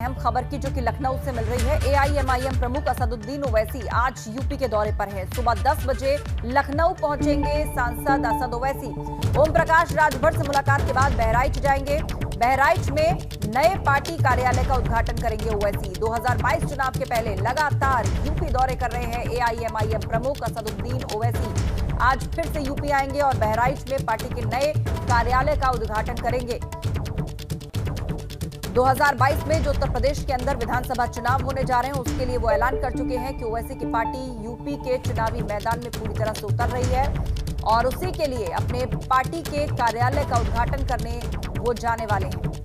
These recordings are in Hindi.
अहम खबर की, जो कि लखनऊ से मिल रही है। एआईएमआईएम प्रमुख असदुद्दीन ओवैसी आज यूपी के दौरे पर हैं। सुबह 10 बजे लखनऊ पहुंचेंगे सांसद असद ओवैसी। ओम प्रकाश राजभर से मुलाकात के बाद बहराइच जाएंगे। बहराइच में नए पार्टी कार्यालय का उद्घाटन करेंगे ओवैसी। 2022 चुनाव के पहले लगातार यूपी दौरे कर रहे हैं एआईएमआईएम प्रमुख असदुद्दीन ओवैसी। आज फिर से यूपी आएंगे और बहराइच में पार्टी के नए कार्यालय का उद्घाटन करेंगे। 2022 में जो उत्तर प्रदेश के अंदर विधानसभा चुनाव होने जा रहे हैं, उसके लिए वो ऐलान कर चुके हैं कि ओवैसी की पार्टी यूपी के चुनावी मैदान में पूरी तरह से उतर रही है और उसी के लिए अपने पार्टी के कार्यालय का उद्घाटन करने वो जाने वाले हैं।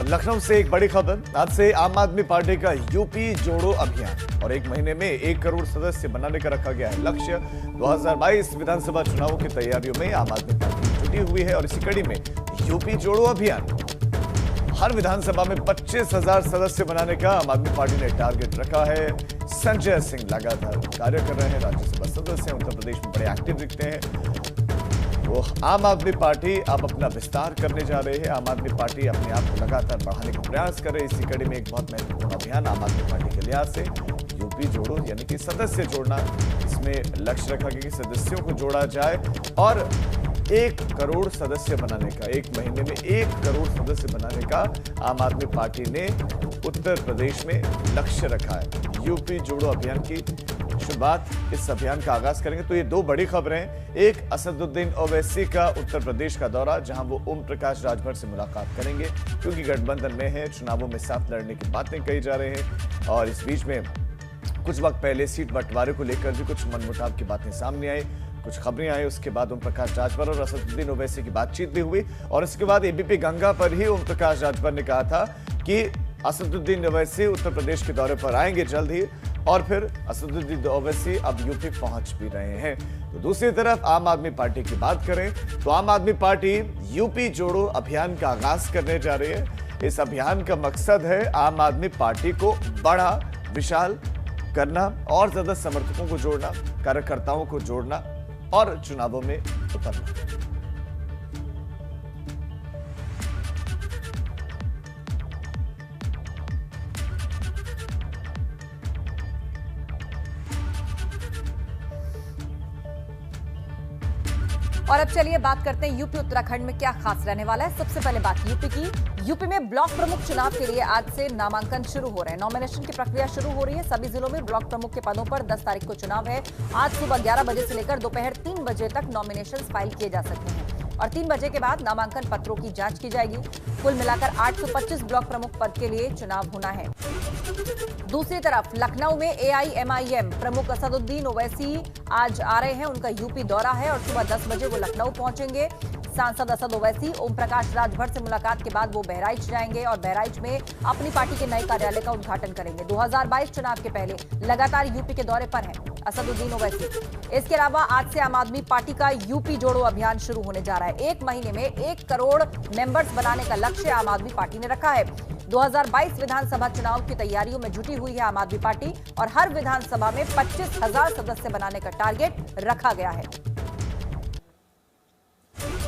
लखनऊ से एक बड़ी खबर। आज से आम आदमी पार्टी का यूपी जोड़ो अभियान और 1 महीने में 1 करोड़ सदस्य बनाने का रखा गया है लक्ष्य। 2022 विधानसभा चुनावों की तैयारियों में आम आदमी पार्टी जुटी हुई है और इसी कड़ी में यूपी जोड़ो अभियान। हर विधानसभा में 25,000 सदस्य बनाने का आम आदमी पार्टी ने टारगेट रखा है। संजय सिंह लगातार कार्य कर रहे हैं, राज्यसभा सदस्य उत्तर प्रदेश में बड़े एक्टिव दिखते हैं। वो आम आदमी पार्टी अब अपना विस्तार करने जा रही है। आम आदमी पार्टी अपने आप को लगातार बढ़ाने का प्रयास कर रही है। इसी कड़ी में एक बहुत महत्वपूर्ण अभियान आम आदमी पार्टी के लिहाज से यूपी जोड़ो, यानी कि सदस्य जोड़ना, इसमें लक्ष्य रखा गया कि सदस्यों को जोड़ा जाए और 1 करोड़ सदस्य बनाने का, 1 महीने में 1 करोड़ सदस्य बनाने का आम आदमी पार्टी ने उत्तर प्रदेश में लक्ष्य रखा है। यूपी जोड़ो अभियान की शुरुआत, इस अभियान का आगाज करेंगे। तो ये 2 बड़ी खबरें। एक, असदुद्दीन ओवैसी का उत्तर प्रदेश का दौरा, जहां वो ओम प्रकाश राजभर से मुलाकात करेंगे क्योंकि गठबंधन में है, चुनावों में साथ लड़ने की बातें कही जा रही हैं और इस बीच में कुछ वक्त पहले सीट बंटवारे को लेकर भी कुछ मनमुटाव की बातें सामने आई, कुछ खबरें आई। उसके बाद ओम प्रकाश राजभर और असदुद्दीन ओवैसी की बातचीत भी हुई और इसके बाद एबीपी गंगा पर ही ओम प्रकाश राजभर ने कहा था कि असदुद्दीन ओवैसी उत्तर प्रदेश के दौरे पर आएंगे जल्द ही और फिर असदुद्दीन ओवैसी अब यूपी पहुंच भी रहे हैं। तो दूसरी तरफ आम आदमी पार्टी की बात करें तो आम आदमी पार्टी यूपी जोड़ो अभियान का आगाज करने जा रही है। इस अभियान का मकसद है आम आदमी पार्टी को बड़ा, विशाल करना और ज्यादा समर्थकों को जोड़ना, कार्यकर्ताओं को जोड़ना और चुनावों में उतरना। और अब चलिए बात करते हैं यूपी उत्तराखंड में क्या खास रहने वाला है। सबसे पहले बात यूपी की। यूपी में ब्लॉक प्रमुख चुनाव के लिए आज से नामांकन शुरू हो रहे हैं। नॉमिनेशन की प्रक्रिया शुरू हो रही है। सभी जिलों में ब्लॉक प्रमुख के पदों पर 10 तारीख को चुनाव है। आज सुबह 11 बजे से लेकर दोपहर 3 बजे तक नॉमिनेशन फाइल किए जा सकते हैं और 3 बजे के बाद नामांकन पत्रों की जांच की जाएगी। कुल मिलाकर 825 ब्लॉक प्रमुख पद के लिए चुनाव होना है। दूसरी तरफ लखनऊ में एआईएमआईएम प्रमुख असदुद्दीन ओवैसी आज आ रहे हैं। उनका यूपी दौरा है और सुबह 10 बजे वो लखनऊ पहुंचेंगे। सांसद असद ओवैसी ओम प्रकाश राजभर से मुलाकात के बाद वो बहराइच जाएंगे और बहराइच में अपनी पार्टी के नए कार्यालय का उद्घाटन करेंगे। 2022 चुनाव के पहले लगातार यूपी के दौरे पर हैं असदुद्दीन ओवैसी। इसके अलावा आज से आम आदमी पार्टी का यूपी जोड़ो अभियान शुरू होने जा रहा है। 1 महीने में 1 करोड़ मेंबर्स बनाने का लक्ष्य आम आदमी पार्टी ने रखा है। 2022 विधानसभा चुनाव की तैयारियों में जुटी हुई है आम आदमी पार्टी और हर विधानसभा में 25,000 सदस्य बनाने का टारगेट रखा गया है।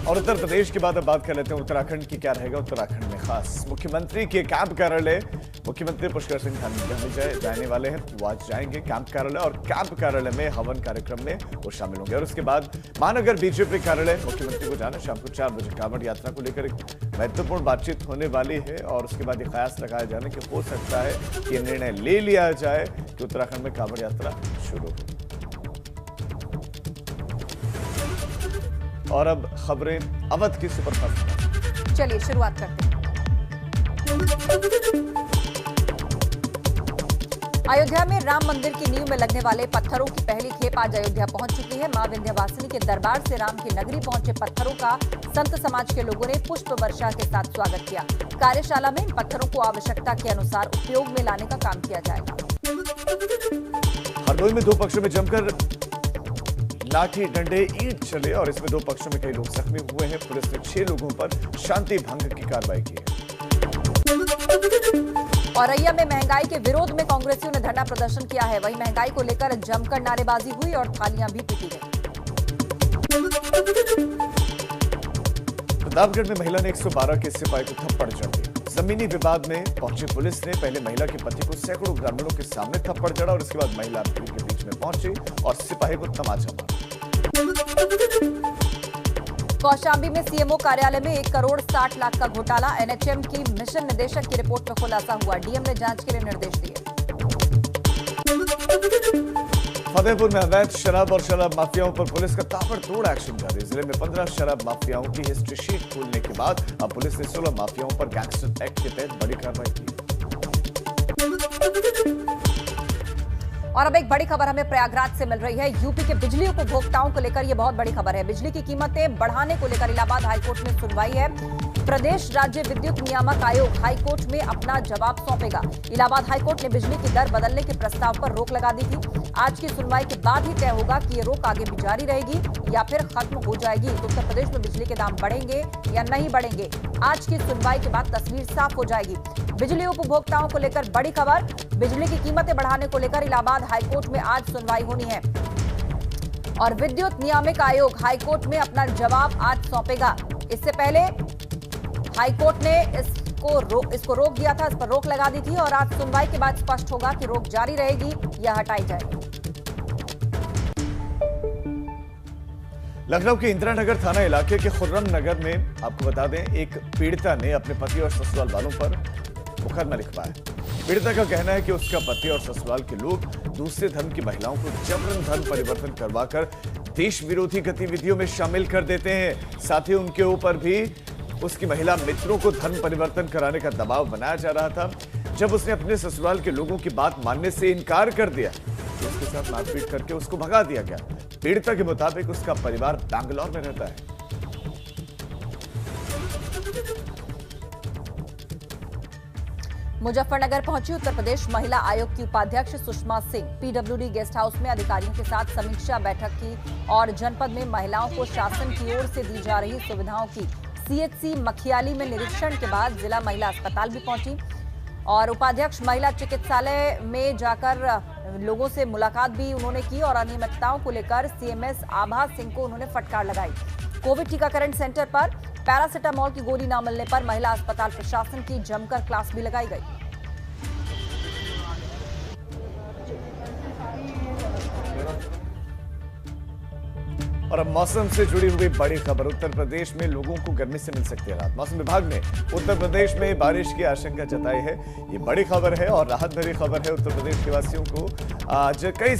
और उत्तर प्रदेश के बाद अब बात कर लेते हैं उत्तराखंड की। क्या रहेगा उत्तराखंड में खास? मुख्यमंत्री के कैंप कार्यालय, मुख्यमंत्री पुष्कर सिंह धामी जाने वाले हैं। वो आज जाएंगे कैंप कार्यालय और कैंप कार्यालय में हवन कार्यक्रम में वो शामिल होंगे और उसके बाद महानगर बीजेपी कार्यालय मुख्यमंत्री को जाना। शाम को 4 बजे कांवड़ यात्रा को लेकर एक महत्वपूर्ण बातचीत होने वाली है और उसके बाद ये कयास लगाया जाने की हो सकता है कि निर्णय ले लिया जाए कि उत्तराखंड में कांवड़ यात्रा शुरू हो। और अब खबरें अवध की सुपरफास्ट। चलिए शुरुआत करते हैं। अयोध्या में राम मंदिर की नींव में लगने वाले पत्थरों की पहली खेप आज अयोध्या पहुंच चुकी है। मां विंध्यवासिनी के दरबार से राम की नगरी पहुंचे पत्थरों का संत समाज के लोगों ने पुष्प वर्षा के साथ स्वागत किया। कार्यशाला में इन पत्थरों को आवश्यकता के अनुसार उपयोग में लाने का काम किया जाएगा। हरदोई में 2 पक्षों में जमकर लाठी डंडे ईंट चले और इसमें 2 पक्षों में कई लोग जख्मी हुए हैं। पुलिस ने 6 लोगों पर शांति भंग की कार्रवाई की है। औरैया में महंगाई के विरोध में कांग्रेसियों ने धरना प्रदर्शन किया है। वहीं महंगाई को लेकर जमकर नारेबाजी हुई और थालियां भी पीटी गई। प्रतापगढ़ में महिला ने 112 के सिपाही को थप्पड़ जड़ दिया। जमीनी विवाद में पहुंची पुलिस ने पहले महिला के पति को सैकड़ों ग्रामीणों के सामने थप्पड़ जड़ा और इसके बाद महिला भीड़ के बीच में पहुंची और सिपाही को तमाचा मारा। कौशाम्बी में सीएमओ कार्यालय में 1 करोड़ 60 लाख का घोटाला। एनएचएम की मिशन निदेशक की रिपोर्ट में खुलासा हुआ। डीएम ने जांच के लिए निर्देश दिए। फतेहपुर में अवैध शराब और शराब माफियाओं पर पुलिस का ताबड़तोड़ एक्शन जारी। जिले में 15 शराब माफियाओं की हिस्ट्री शीट खोलने के बाद अब पुलिस ने 16 माफियाओं पर गैंगस्टर एक्ट के तहत बड़ी कार्रवाई की। और अब एक बड़ी खबर हमें प्रयागराज से मिल रही है। यूपी के बिजली उपभोक्ताओं को लेकर यह बहुत बड़ी खबर है। बिजली की कीमतें बढ़ाने को लेकर इलाहाबाद हाईकोर्ट में सुनवाई है। प्रदेश राज्य विद्युत नियामक आयोग हाईकोर्ट में अपना जवाब सौंपेगा। इलाहाबाद हाईकोर्ट ने बिजली की दर बदलने के प्रस्ताव पर रोक लगा दी थी। आज की सुनवाई के बाद ही तय होगा कि ये रोक आगे भी जारी रहेगी या फिर खत्म हो जाएगी। तो उत्तर प्रदेश में बिजली के दाम बढ़ेंगे या नहीं बढ़ेंगे, आज की सुनवाई के बाद तस्वीर साफ हो जाएगी। बिजली उपभोक्ताओं को लेकर बड़ी खबर। बिजली की कीमतें बढ़ाने को लेकर इलाहाबाद हाईकोर्ट में आज सुनवाई होनी है और विद्युत नियामक आयोग हाईकोर्ट में अपना जवाब आज सौंपेगा। इससे पहले हाईकोर्ट ने इसको रोक दिया था, इस पर रोक लगा दी थी और आज सुनवाई के बाद स्पष्ट होगा कि रोक जारी रहेगी या हटाई जाएगी। लखनऊ के इंदिरा नगर थाना इलाके के खुर्रम नगर में आपको बता दें, एक पीड़िता ने अपने पति और ससुराल वालों पर मुकदमा लिखवाया। पीड़िता का कहना है कि उसका पति और ससुराल के लोग दूसरे धर्म की महिलाओं को जबरन धर्म परिवर्तन करवाकर देश विरोधी गतिविधियों में शामिल कर देते हैं। साथ ही उनके ऊपर भी उसकी महिला मित्रों को धर्म परिवर्तन कराने का दबाव बनाया जा रहा था। जब उसने अपने ससुराल के लोगों की बात मानने से इनकार कर दिया तो उसके साथ मारपीट करके उसको भगा दिया गया। पीड़िता के मुताबिक उसका परिवार बैंगलोर में रहता है। मुजफ्फरनगर पहुंची उत्तर प्रदेश महिला आयोग की उपाध्यक्ष Sushma Singh. PWD guest house में अधिकारियों के साथ समीक्षा बैठक की और जनपद में महिलाओं को शासन की ओर से दी जा रही सुविधाओं की सीएचसी मखियाली में निरीक्षण के बाद जिला महिला अस्पताल भी पहुंची और उपाध्यक्ष महिला चिकित्सालय में जाकर लोगों से मुलाकात भी उन्होंने की और अनियमितताओं को लेकर सीएमएस आभा सिंह को उन्होंने फटकार लगाई। कोविड टीकाकरण सेंटर पर पैरासिटामोल की गोली न मिलने पर महिला अस्पताल प्रशासन की जमकर क्लास भी लगाई गई। और अब मौसम से जुड़ी हुई बड़ी खबर। उत्तर प्रदेश में लोगों को गर्मी से मिल सकती है राहत। मौसम विभाग ने उत्तर प्रदेश में बारिश की आशंका जताई है। ये बड़ी खबर है और राहत भरी खबर है। उत्तर प्रदेश के वासियों को आज कई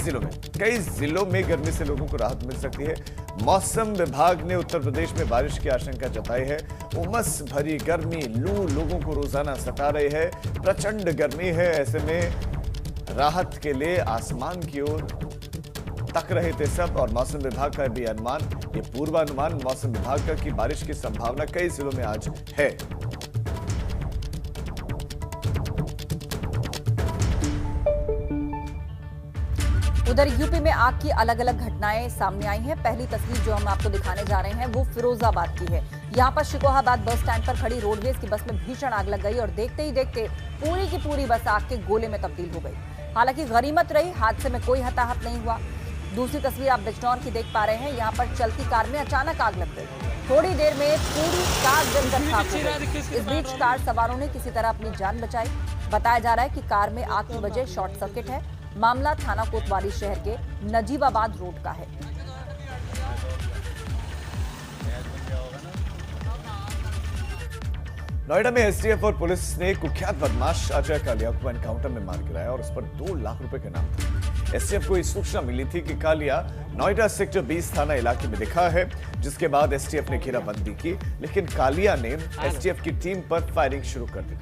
जिलों में गर्मी से लोगों को राहत मिल सकती है। मौसम विभाग ने उत्तर प्रदेश में बारिश की आशंका जताई है। उमस भरी गर्मी, लू लोगों को रोजाना सता रही है। प्रचंड गर्मी है। ऐसे में राहत के लिए आसमान की ओर तक रहे थे सब और मौसम विभाग का भी अनुमान, ये पूर्वानुमान मौसम विभाग का कि बारिश की संभावना कई जिलों में आज है। उधर यूपी में आग की अलग अलग घटनाएं सामने आई हैं। पहली तस्वीर जो हम आपको दिखाने जा रहे हैं वो फिरोजाबाद की है। यहां पर शिकोहाबाद बस स्टैंड पर खड़ी रोडवेज की बस में भीषण आग लग गई और देखते ही देखते पूरी की पूरी बस आग के गोले में तब्दील हो गई। हालांकि गनीमत रही, हादसे में कोई हताहत नहीं हुआ। दूसरी तस्वीर आप बिजनौर की देख पा रहे हैं। यहाँ पर चलती कार में अचानक आग लग गई। थोड़ी देर में पूरी कार जलकर खाक हो गई। इस बीच कार सवारों ने किसी तरह अपनी जान बचाई। बताया जा रहा है कि कार में आग की वजह शॉर्ट सर्किट है। मामला थाना कोतवाली शहर के नजीबाबाद रोड का है। नोएडा में एसटीएफ और पुलिस ने कुख्यात बदमाश अजय कालिया को एनकाउंटर में मार गिराया और उस पर 2 लाख रुपए का इनाम था। एसटीएफ को सूचना मिली थी कि कालिया नोएडा सेक्टर 20 थाना इलाके में दिखा है, जिसके बाद एसटीएफ ने घेराबंदी की, लेकिन कालिया ने एसटीएफ की टीम पर फायरिंग शुरू कर दी,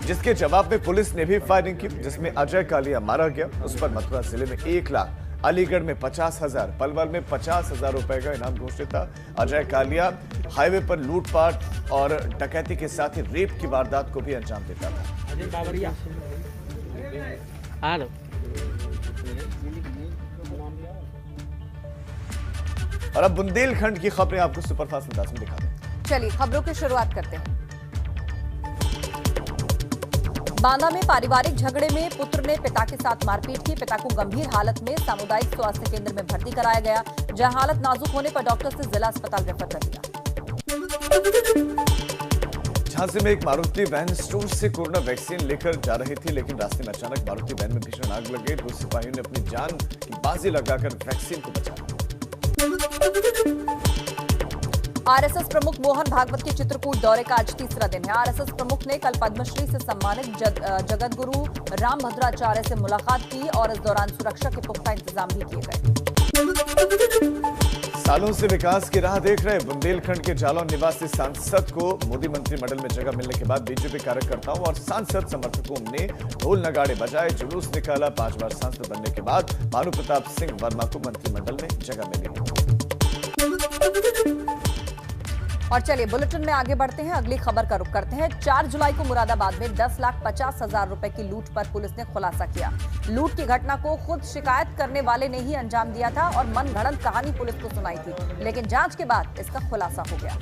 जिसके जवाब में पुलिस ने भी फायरिंग की, जिसमें अजय कालिया मारा गया। उस पर मथुरा जिले में 1 लाख, अलीगढ़ में 50,000, पलवल में 50,000 रुपए का इनाम घोषित था। अजय कालिया हाईवे पर लूटपाट और डकैती के साथ ही रेप की वारदात को भी अंजाम देता था। और अब बुंदेलखंड की खबरें आपको सुपरफास्ट अंदाज में दिखाते हैं। चलिए खबरों की शुरुआत करते हैं। बांदा में पारिवारिक झगड़े में पुत्र ने पिता के साथ मारपीट की। पिता को गंभीर हालत में सामुदायिक स्वास्थ्य केंद्र में भर्ती कराया गया, जहां हालत नाजुक होने पर डॉक्टर से जिला अस्पताल रेफर कर दिया। झांसी में एक मारुति वैन स्टोर से कोरोना वैक्सीन लेकर जा रही थी, लेकिन रास्ते में अचानक मारुति वैन में भीषण आग लग गई। 2 सिपाहियों ने अपनी जान की बाजी लगाकर वैक्सीन को बचाया। आरएसएस प्रमुख मोहन भागवत के चित्रकूट दौरे का आज तीसरा दिन है। आरएसएस प्रमुख ने कल पद्मश्री से सम्मानित जगत गुरु रामभद्राचार्य से मुलाकात की और इस दौरान सुरक्षा के पुख्ता इंतजाम भी किए गए। सालों से विकास की राह देख रहे बुंदेलखंड के जालौन निवासी सांसद को मोदी मंत्रिमंडल में जगह मिलने के बाद बीजेपी कार्यकर्ताओं और सांसद समर्थकों ने ढोल नगाड़े बजाए, जुलूस निकाला। 5 बार सांसद बनने के बाद भानु प्रताप सिंह वर्मा को मंत्रिमंडल में जगह मिली। और चलिए बुलेटिन में आगे बढ़ते हैं, अगली खबर का रुख करते हैं। 4 जुलाई को मुरादाबाद में 10,50,000 रुपए की लूट पर पुलिस ने खुलासा किया। लूट की घटना को खुद शिकायत करने वाले ने ही अंजाम दिया था और मनगढ़ंत कहानी पुलिस को सुनाई थी, लेकिन जांच के बाद इसका खुलासा हो गया।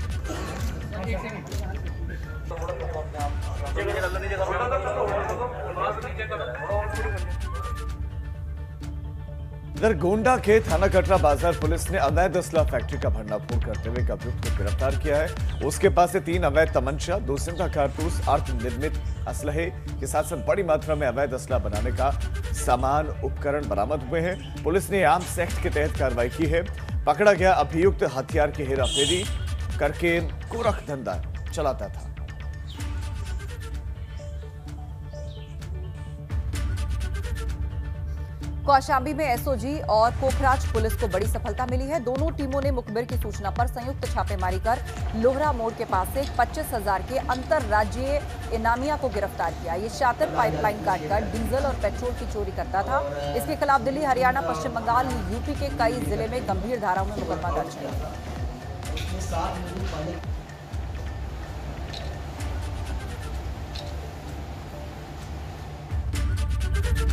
इधर गोंडा के थाना कटरा बाजार पुलिस ने अवैध असला फैक्ट्री का भंडाफोड़ करते हुए एक अभियुक्त को गिरफ्तार किया है। उसके पास से 3 अवैध तमंचा, 2 जिंदा कारतूस, अर्धनिर्मित असलहे के साथ साथ बड़ी मात्रा में अवैध असला बनाने का सामान उपकरण बरामद हुए हैं। पुलिस ने आर्म्स एक्ट के तहत कार्रवाई की है। पकड़ा गया अभियुक्त हथियार की हेराफेरी करके गोरख धंधा चलाता था। कौशाम्बी में एसओजी और कोखराज पुलिस को बड़ी सफलता मिली है। दोनों टीमों ने मुखबिर की सूचना पर संयुक्त छापेमारी कर लोहरा मोड़ के पास से 25,000 के अंतरराज्यीय इनामिया को गिरफ्तार किया। ये शातिर पाइपलाइन काटकर डीजल और पेट्रोल की चोरी करता था। इसके खिलाफ दिल्ली, हरियाणा, पश्चिम बंगाल, यूपी के कई जिले में गंभीर धाराओं में मुकदमा दर्ज है।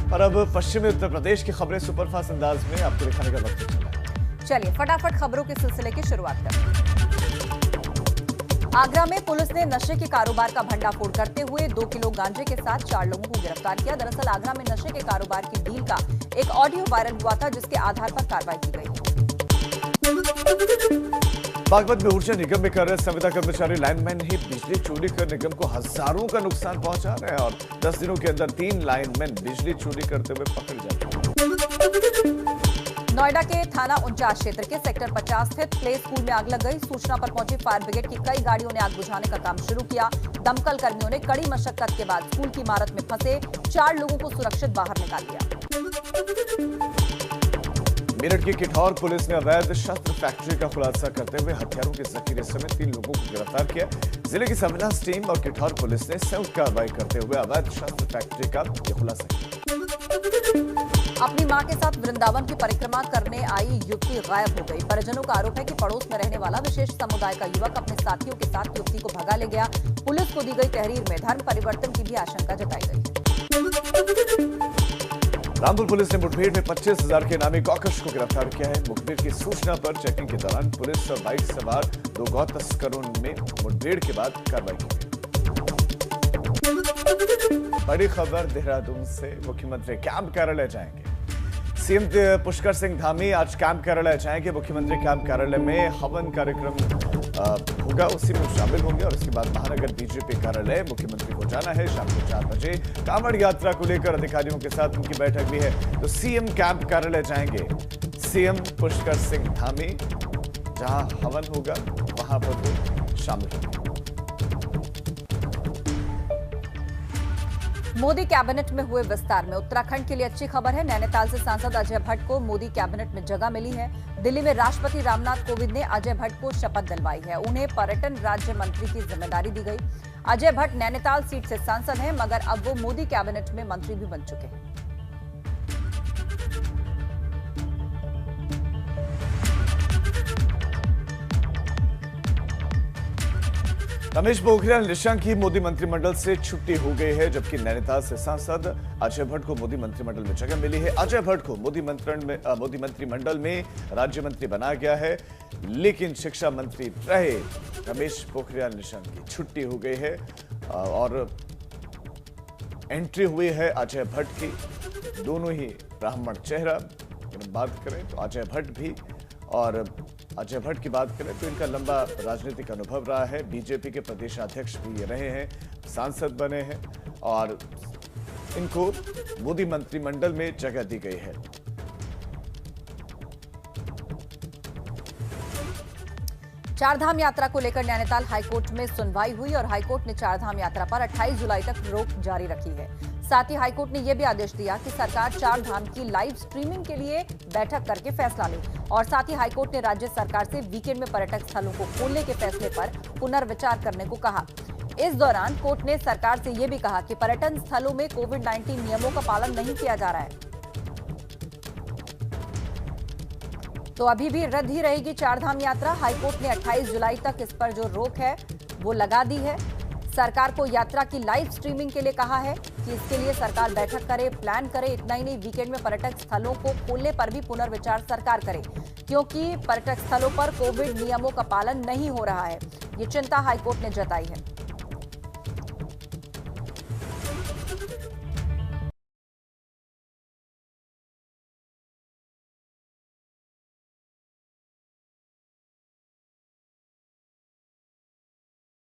और अब पश्चिमी उत्तर प्रदेश की खबरें सुपरफास्ट अंदाज में आपको दिखाने का वक्त चला है। चलिए फटाफट खबरों के सिलसिले की शुरुआत करते हैं। आगरा में पुलिस ने नशे के कारोबार का भंडाफोड़ करते हुए 2 किलो गांजे के साथ 4 लोगों को गिरफ्तार किया। दरअसल आगरा में नशे के कारोबार की डील का एक ऑडियो वायरल हुआ था, जिसके आधार पर कार्रवाई की गई। बागपत में ऊर्जा निगम में कार्यरत संविदा कर्मचारी लाइनमैन ही बिजली चोरी कर निगम को हजारों का नुकसान पहुंचा रहे हैं और 10 दिनों के अंदर 3 लाइनमैन बिजली चोरी करते हुए पकड़े जा चुके हैं। नोएडा के थाना 49 क्षेत्र के सेक्टर 50 स्थित प्ले स्कूल में आग लग गई। सूचना पर पहुंची फायर ब्रिगेड की कई गाड़ियों ने आग बुझाने का काम शुरू किया। दमकल कर्मियों ने कड़ी मशक्कत के बाद स्कूल की इमारत में फंसे 4 लोगों को सुरक्षित बाहर निकाल लिया। मेरठ की किठौर पुलिस ने अवैध शस्त्र फैक्ट्री का खुलासा करते हुए हथियारों के जखीरे समेत 3 लोगों को गिरफ्तार किया। जिले की सर्विलांस टीम और किठौर पुलिस ने संयुक्त कार्रवाई करते हुए अवैध शस्त्र फैक्ट्री का खुलासा किया। अपनी मां के साथ वृंदावन की परिक्रमा करने आई युवती गायब हो गई। परिजनों का आरोप है कि पड़ोस में रहने वाला विशेष समुदाय का युवक अपने साथियों के साथ युवती को भगा ले गया। पुलिस को दी गई तहरीर में धर्म परिवर्तन की भी आशंका जताई गई। रामपुर पुलिस ने मुठभेड़ में 25,000 के इनामी गौकश को गिरफ्तार किया है। मुखबिर की सूचना पर चेकिंग के दौरान पुलिस और बाइक सवार 2 गौ तस्करों में मुठभेड़ के बाद कार्रवाई की गई। बड़ी खबर देहरादून से, मुख्यमंत्री कैंप कार्यालय जाएंगे। सीएम पुष्कर सिंह धामी आज कैंप कार्यालय जाएंगे। मुख्यमंत्री कैंप कार्यालय में हवन कार्यक्रम होगा, उसी में शामिल होंगे और उसके बाद महानगर बीजेपी कार्यालय मुख्यमंत्री को जाना है। शाम को 4 बजे कांवड़ यात्रा को लेकर अधिकारियों के साथ उनकी बैठक भी है। तो सीएम कैंप कार्यालय जाएंगे सीएम पुष्कर सिंह धामी, जहां हवन होगा वहां पर वो शामिल होंगे। मोदी कैबिनेट में हुए विस्तार में उत्तराखंड के लिए अच्छी खबर है। नैनीताल से सांसद अजय भट्ट को मोदी कैबिनेट में जगह मिली है। दिल्ली में राष्ट्रपति रामनाथ कोविंद ने अजय भट्ट को शपथ दिलवाई है। उन्हें पर्यटन राज्य मंत्री की जिम्मेदारी दी गई। अजय भट्ट नैनीताल सीट से सांसद हैं, मगर अब वो मोदी कैबिनेट में मंत्री भी बन चुके हैं। रमेश पोखरियाल निशंक की मोदी मंत्रिमंडल से छुट्टी हो गई है, जबकि नैनीताल से सांसद अजय भट्ट को मोदी मंत्रिमंडल में जगह मिली है। अजय भट्ट को मोदी मंत्रिमंडल में राज्य मंत्री बनाया गया है, लेकिन शिक्षा मंत्री रहे रमेश पोखरियाल निशंक की छुट्टी हो गई है और एंट्री हुई है अजय भट्ट की। दोनों ही ब्राह्मण चेहरा। बात करें तो अजय भट्ट भी और अजय भट्ट की बात करें तो इनका लंबा राजनीतिक अनुभव रहा है, बीजेपी के प्रदेशाध्यक्ष भी रहे हैं, सांसद बने हैं और इनको मोदी मंत्रिमंडल में जगह दी गई है। चारधाम यात्रा को लेकर नैनीताल हाईकोर्ट में सुनवाई हुई और हाईकोर्ट ने चारधाम यात्रा पर 28 जुलाई तक रोक जारी रखी है। साथ ही हाईकोर्ट ने यह भी आदेश दिया कि सरकार चारधाम की लाइव स्ट्रीमिंग के लिए बैठक करके फैसला ले और साथ ही हाईकोर्ट ने राज्य सरकार से वीकेंड में पर्यटक स्थलों को खोलने के फैसले पर पुनर्विचार करने को कहा। इस दौरान कोर्ट ने सरकार से यह भी कहा कि पर्यटन स्थलों में कोविड-19 नियमों का पालन नहीं किया जा रहा है, तो अभी भी रद्द ही रहेगी चारधाम यात्रा। हाईकोर्ट ने 28 जुलाई तक इस पर जो रोक है वो लगा दी है। सरकार को यात्रा की लाइव स्ट्रीमिंग के लिए कहा है कि इसके लिए सरकार बैठक करे, प्लान करे। इतना ही नहीं, वीकेंड में पर्यटक स्थलों को खोलने पर भी पुनर्विचार सरकार करे, क्योंकि पर्यटक स्थलों पर कोविड नियमों का पालन नहीं हो रहा है। ये चिंता हाईकोर्ट ने जताई है।